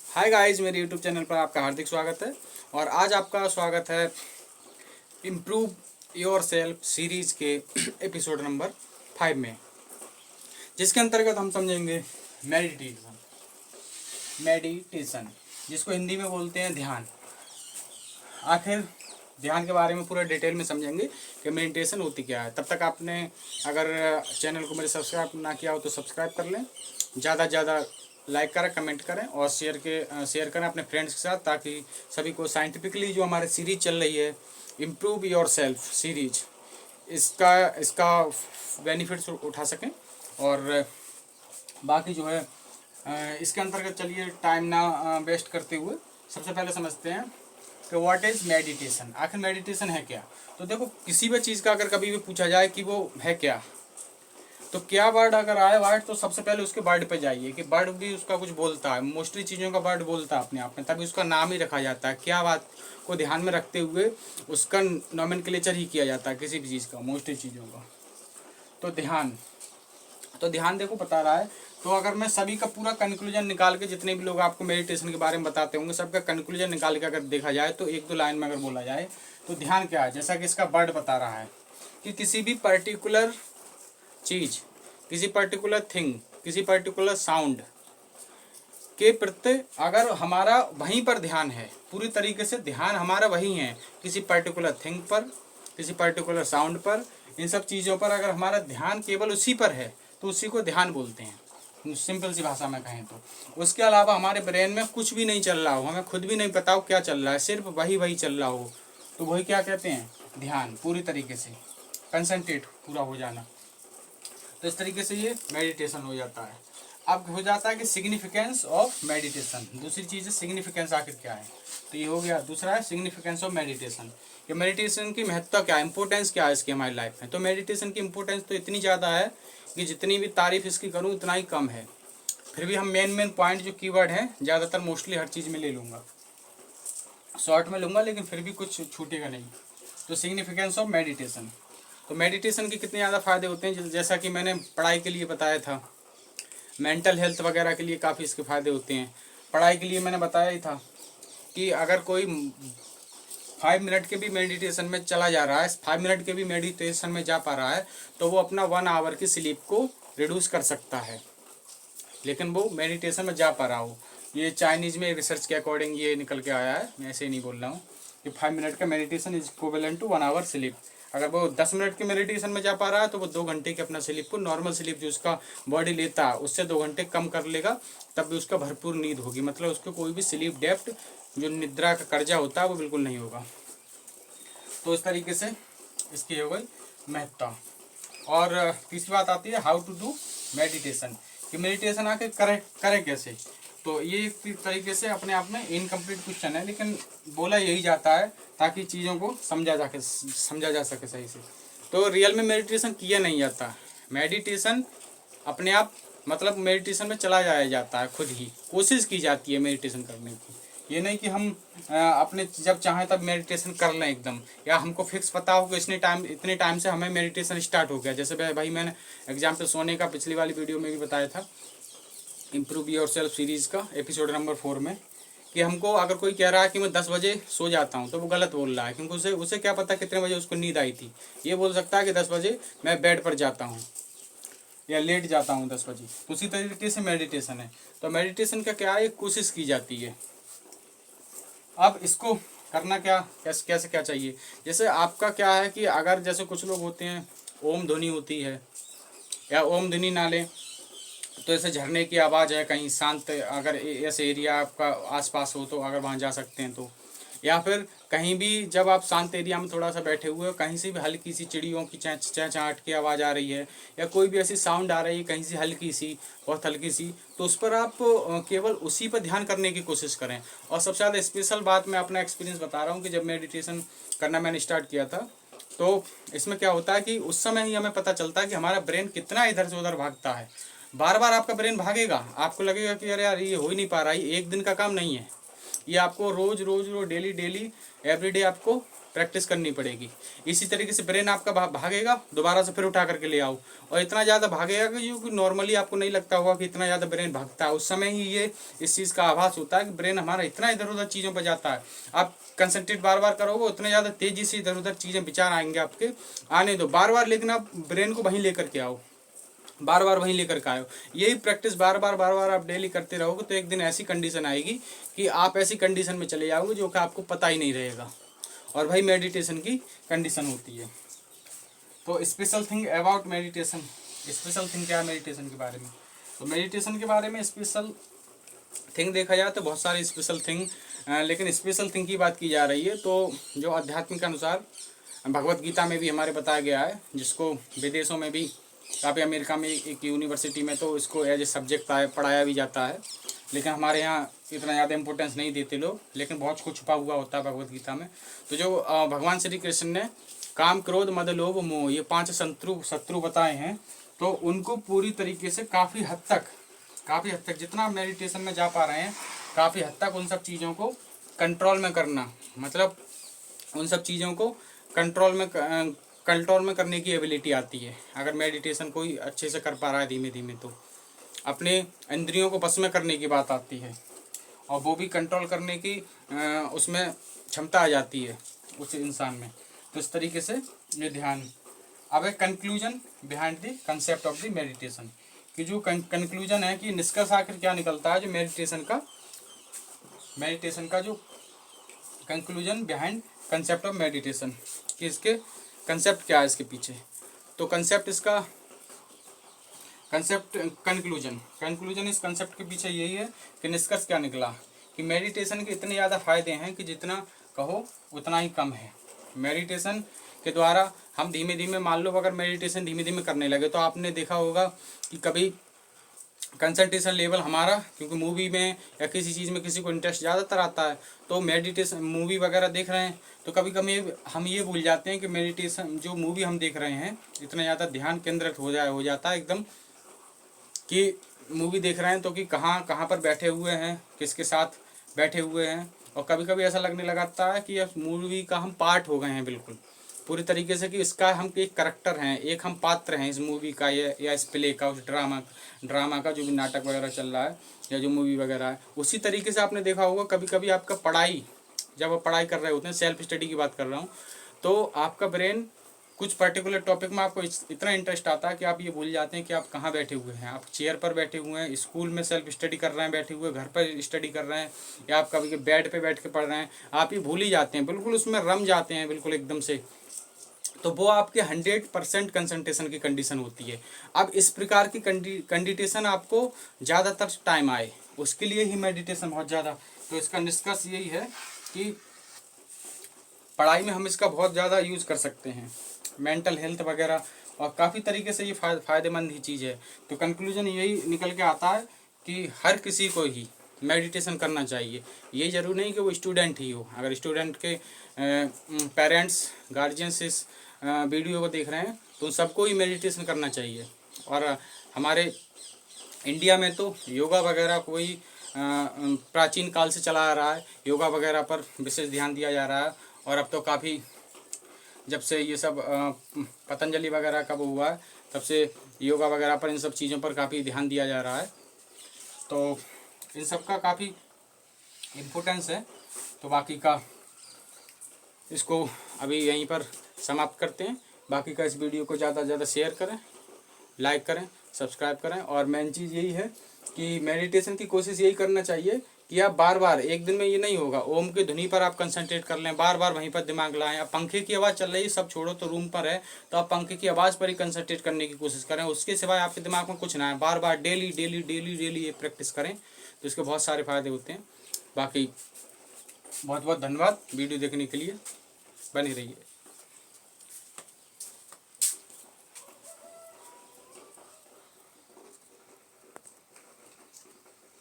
Hi guys, मेरे YouTube channel पर आपका हार्दिक स्वागत है। और आज आपका स्वागत है इम्प्रूव योर सेल्फ सीरीज के एपिसोड नंबर 5 में, जिसके अंतर्गत हम समझेंगे मेडिटेशन, जिसको हिंदी में बोलते हैं ध्यान। आखिर ध्यान के बारे में पूरा डिटेल में समझेंगे कि मेडिटेशन होती क्या है। तब तक आपने अगर चैनल को मेरे सब्सक्राइब ना किया हो तो सब्सक्राइब कर लें, ज़्यादा से ज़्यादा लाइक करें, कमेंट करें और शेयर करें अपने फ्रेंड्स के साथ, ताकि सभी को साइंटिफिकली जो हमारी सीरीज चल रही है इम्प्रूव योर सेल्फ सीरीज, इसका बेनिफिट्स उठा सकें। और बाकी जो है इसके अंतर्गत चलिए टाइम ना वेस्ट करते हुए सबसे पहले समझते हैं कि व्हाट इज़ मेडिटेशन। आखिर मेडिटेशन है क्या। तो देखो, किसी भी चीज़ का अगर कभी भी पूछा जाए कि वो है क्या, तो क्या वर्ड अगर आए वर्ड, तो सबसे पहले उसके वर्ड पे जाइए कि वर्ड भी उसका कुछ बोलता है। मोस्टली चीज़ों का वर्ड बोलता है अपने आप में, तभी उसका नाम ही रखा जाता है। क्या बात को ध्यान में रखते हुए उसका नॉमेनक्लेचर ही किया जाता है किसी भी चीज़ का, मोस्टली चीज़ों का। तो ध्यान देखो बता रहा है। तो अगर मैं सभी का पूरा कंक्लूजन निकाल के, जितने भी लोग आपको मेडिटेशन के बारे में बताते होंगे, सबका कंक्लूजन निकाल के अगर देखा जाए, तो एक दो लाइन में अगर बोला जाए तो ध्यान क्या है, जैसा कि इसका वर्ड बता रहा है कि किसी भी पर्टिकुलर चीज़, किसी पर्टिकुलर थिंग, किसी पर्टिकुलर साउंड के प्रति अगर हमारा वहीं पर ध्यान है, पूरी तरीके से ध्यान हमारा वहीं है, किसी पर्टिकुलर थिंग पर, किसी पर्टिकुलर साउंड पर, इन सब चीज़ों पर अगर हमारा ध्यान केवल उसी पर है तो उसी को ध्यान बोलते हैं, सिंपल सी भाषा में कहें तो। उसके अलावा हमारे ब्रेन में कुछ भी नहीं चल रहा हो, हमें खुद भी नहीं पता हो क्या चल रहा है, सिर्फ वही चल रहा हो, तो वही क्या कहते हैं, ध्यान। पूरी तरीके से कंसंट्रेट पूरा हो जाना। तो इस तरीके से ये मेडिटेशन हो जाता है। अब हो जाता है कि सिग्निफिकेंस ऑफ मेडिटेशन। दूसरी चीज़ है सिग्निफिकेंस, आखिर क्या है। तो ये हो गया। दूसरा है सिग्निफिकेंस ऑफ मेडिटेशन, कि मेडिटेशन की महत्ता क्या है, इंपॉर्टेंस क्या है इसकी हमारी लाइफ में। तो मेडिटेशन की इंपॉर्टेंस तो इतनी ज़्यादा है कि जितनी भी तारीफ इसकी करूँ उतना ही कम है। फिर भी हम मेन पॉइंट जो कीवर्ड है, ज़्यादातर मोस्टली हर चीज़ में ले लूँगा, शॉर्ट में लूँगा, लेकिन फिर भी कुछ छूटेगा नहीं। तो सिग्निफिकेंस ऑफ मेडिटेशन। तो मेडिटेशन के कितने ज़्यादा फ़ायदे होते हैं, जैसा कि मैंने पढ़ाई के लिए बताया था, मेंटल हेल्थ वगैरह के लिए काफ़ी इसके फ़ायदे होते हैं। पढ़ाई के लिए मैंने बताया ही था कि अगर कोई 5 मिनट के भी मेडिटेशन में चला जा रहा है, 5 मिनट के भी मेडिटेशन में जा पा रहा है, तो वो अपना 1 आवर की स्लीप को रिड्यूस कर सकता है, लेकिन वो मेडिटेशन में जा पा रहा हो। ये चाइनीज़ में रिसर्च के अकॉर्डिंग ये निकल के आया है, मैं ऐसे ही नहीं बोल रहा हूँ, कि 5 मिनट का meditation is equivalent to 1 hour sleep. अगर वो 10 मिनट के मेडिटेशन में जा पा रहा है, तो वो 2 घंटे के अपना स्लीप को, नॉर्मल स्लीप जो उसका बॉडी लेता है उससे 2 घंटे कम कर लेगा, तब भी उसका भरपूर नींद होगी। मतलब उसको कोई भी स्लीप डेप्थ, जो निद्रा का कर्जा होता है, वो बिल्कुल नहीं होगा। तो इस तरीके से इसकी हो गई महत्ता। और तीसरी बात आती है हाउ टू डू मेडिटेशन, कि मेडिटेशन आके करें कैसे। तो ये एक तरीके से अपने आप में इनकम्प्लीट क्वेश्चन है, लेकिन बोला यही जाता है ताकि चीज़ों को समझा जा सके सही से। तो रियल में मेडिटेशन किया नहीं जाता। मेडिटेशन अपने आप, मतलब मेडिटेशन में चला जाया जाता है, खुद ही कोशिश की जाती है मेडिटेशन करने की। ये नहीं कि हम अपने जब चाहें तब मेडिटेशन कर लें एकदम, या हमको फिक्स पता हो कि इतने टाइम से हमें मेडिटेशन स्टार्ट हो गया। जैसे भाई मैंने एग्जाम्पल सोने का पिछली वाली वीडियो में भी बताया था, इम्प्रूव योर सेल्फ सीरीज़ का एपिसोड नंबर 4 में, कि हमको अगर कोई कह रहा है कि मैं 10 बजे सो जाता हूँ, तो वो गलत बोल रहा है, क्योंकि उसे क्या पता कितने बजे उसको नींद आई थी। ये बोल सकता है कि 10 बजे मैं बेड पर जाता हूँ या लेट जाता हूँ 10 बजे। उसी तरीके से मेडिटेशन है। तो मेडिटेशन का क्या है, कोशिश की जाती है। अब इसको करना कैसे क्या चाहिए। जैसे आपका क्या है कि अगर जैसे कुछ लोग होते हैं, ओम ध्वनि होती है, या ओम ध्वनि ना लें तो ऐसे झरने की आवाज़ है, कहीं शांत अगर ऐसे एरिया आपका आसपास हो तो अगर वहाँ जा सकते हैं तो, या फिर कहीं भी जब आप शांत एरिया में थोड़ा सा बैठे हुए हो, कहीं से भी हल्की सी चिड़ियों की चहचहाट की आवाज़ आ रही है, या कोई भी ऐसी साउंड आ रही है कहीं से हल्की सी, बहुत हल्की सी, तो उस पर आप केवल उसी पर ध्यान करने की कोशिश करें। और सबसे ज़्यादा स्पेशल बात, मैं अपना एक्सपीरियंस बता रहा हूँ कि जब मेडिटेशन करना मैंने स्टार्ट किया था, तो इसमें क्या होता है कि उस समय ही हमें पता चलता है कि हमारा ब्रेन कितना इधर से उधर भागता है। बार बार आपका ब्रेन भागेगा, आपको लगेगा कि अरे यार ये हो ही नहीं पा रहा है, ये एक दिन का काम नहीं है, ये आपको रोज डेली एवरीडे आपको प्रैक्टिस करनी पड़ेगी। इसी तरीके से ब्रेन आपका भागेगा, दोबारा से फिर उठा करके ले आओ, और इतना ज़्यादा भागेगा कि जो नॉर्मली आपको नहीं लगता होगा कि इतना ज़्यादा ब्रेन भागता है, उस समय ही ये इस चीज़ का आभास होता है कि ब्रेन हमारा इतना इधर उधर चीज़ों पर जाता है। आप कंसंट्रेट बार बार करोगे, उतने ज़्यादा तेज़ी से इधर उधर चीज़ें विचार आएंगे आपके, आने दो बार बार, लेकिन आप ब्रेन को वहीं लेकर के आओ, बार बार वहीं लेकर के आयो। यही प्रैक्टिस बार बार आप डेली करते रहोगे तो एक दिन ऐसी कंडीशन आएगी कि आप ऐसी कंडीशन में चले जाओगे जो कि आपको पता ही नहीं रहेगा, और भाई मेडिटेशन की कंडीशन होती है। तो special thing about meditation, special thing क्या है मेडिटेशन के बारे में? तो मेडिटेशन के बारे में स्पेशल थिंग देखा जाए तो बहुत सारी स्पेशल थिंग, लेकिन स्पेशल थिंग की बात की जा रही है तो जो आध्यात्मिक अनुसार भगवत गीता में भी हमारे बताया गया है, जिसको विदेशों में भी काफ़ी, अमेरिका में एक यूनिवर्सिटी में तो इसको एज ए सब्जेक्ट पढ़ाया भी जाता है, लेकिन हमारे यहाँ इतना ज़्यादा इम्पोर्टेंस नहीं देते लोग, लेकिन बहुत कुछ छुपा हुआ होता है भगवत गीता में। तो जो भगवान श्री कृष्ण ने काम, क्रोध, मद, लोभ, मोह, ये 5 शत्रु बताए हैं, तो उनको पूरी तरीके से काफ़ी हद तक जितना मेडिटेशन में जा पा रहे हैं, काफ़ी हद तक उन सब चीज़ों को कंट्रोल में करना, मतलब उन सब चीज़ों को कंट्रोल में करने की एबिलिटी आती है। अगर मेडिटेशन कोई अच्छे से कर पा रहा है धीमे धीमे, तो अपने इंद्रियों को बस में करने की बात आती है, और वो भी कंट्रोल करने की उसमें क्षमता आ जाती है उस इंसान में। तो इस तरीके से ये ध्यान। अब एक conclusion behind the concept of the meditation, कि जो कंक्लूजन है कि निष्कर्ष आखिर क्या निकलता है जो मेडिटेशन का जो conclusion behind concept of meditation, कि इसके कंसेप्ट क्या है इसके पीछे। तो कंसेप्ट इसका कंक्लूजन इस कंसेप्ट के पीछे यही है कि निष्कर्ष क्या निकला कि मेडिटेशन के इतने ज़्यादा फायदे हैं कि जितना कहो उतना ही कम है। मेडिटेशन के द्वारा हम धीमे धीमे, मान लो अगर मेडिटेशन धीमे धीमे करने लगे तो आपने देखा होगा कि कभी कंसंट्रेशन लेवल हमारा, क्योंकि मूवी में या किसी चीज़ में किसी को इंटरेस्ट ज़्यादातर आता है, तो मेडिटेशन मूवी वगैरह देख रहे हैं तो कभी कभी हम ये भूल जाते हैं कि मेडिटेशन जो मूवी हम देख रहे हैं इतना ज़्यादा ध्यान केंद्रित हो जाता है एकदम, कि मूवी देख रहे हैं तो कि कहाँ पर बैठे हुए हैं, किसके साथ बैठे हुए हैं, और कभी कभी ऐसा लगने लगता है कि मूवी का हम पार्ट हो गए हैं बिल्कुल पूरी तरीके से, कि इसका हम एक करैक्टर हैं, एक हम पात्र हैं इस मूवी का या इस प्ले का, उस ड्रामा का जो भी नाटक वगैरह चल रहा है या जो मूवी वगैरह है। उसी तरीके से आपने देखा होगा कभी कभी आपका जब आप पढ़ाई कर रहे होते हैं, सेल्फ स्टडी की बात कर रहा हूँ, तो आपका ब्रेन कुछ पर्टिकुलर टॉपिक में आपको इतना इंटरेस्ट आता है कि आप ये भूल जाते हैं कि आप कहाँ बैठे हुए हैं। आप चेयर पर बैठे हुए हैं, स्कूल में सेल्फ स्टडी कर रहे हैं बैठे हुए, घर पर स्टडी कर रहे हैं, या आप कभी बेड पे बैठ के पढ़ रहे हैं, आप ये भूल ही जाते हैं, बिल्कुल उसमें रम जाते हैं बिल्कुल एकदम से। तो वो आपके 100% कंसंट्रेशन की कंडीशन होती है। अब इस प्रकार की कंडीशन आपको ज़्यादातर टाइम आए, उसके लिए ही मेडिटेशन बहुत ज़्यादा। तो इसका निष्कर्ष यही है कि पढ़ाई में हम इसका बहुत ज़्यादा यूज़ कर सकते हैं, मेंटल हेल्थ वगैरह, और काफ़ी तरीके से ये फ़ायदेमंद ही चीज़ है। तो कंक्लूजन यही निकल के आता है कि हर किसी को ही मेडिटेशन करना चाहिए। ये ज़रूरी नहीं कि वो स्टूडेंट ही हो, अगर स्टूडेंट के पेरेंट्स गार्जियंस इस वीडियो को देख रहे हैं तो उन सबको ही मेडिटेशन करना चाहिए। और हमारे इंडिया में तो योगा वगैरह कोई प्राचीन काल से चला आ रहा है, योगा वगैरह पर विशेष ध्यान दिया जा रहा है, और अब तो काफ़ी जब से ये सब पतंजलि वगैरह का वो हुआ है तब से योगा वगैरह पर, इन सब चीज़ों पर काफ़ी ध्यान दिया जा रहा है। तो इन सब का काफ़ी इम्पोर्टेंस है। तो बाकी का इसको अभी यहीं पर समाप्त करते हैं। बाकी का इस वीडियो को ज़्यादा से ज़्यादा शेयर करें, लाइक करें, सब्सक्राइब करें, और मेन चीज़ यही है कि मेडिटेशन की कोशिश यही करना चाहिए कि आप बार बार, एक दिन में ये नहीं होगा, ओम की धुनी पर आप कंसंट्रेट कर लें, बार बार वहीं पर दिमाग लाएं। अब पंखे की आवाज़ चल रही है सब छोड़ो, तो रूम पर है तो आप पंखे की आवाज़ पर ही कंसंट्रेट करने की कोशिश करें, उसके सिवाय आपके दिमाग में कुछ ना है। बार बार डेली ये प्रैक्टिस करें तो इसके बहुत सारे फ़ायदे होते हैं। बाकी बहुत बहुत धन्यवाद वीडियो देखने के लिए, बने रहिए।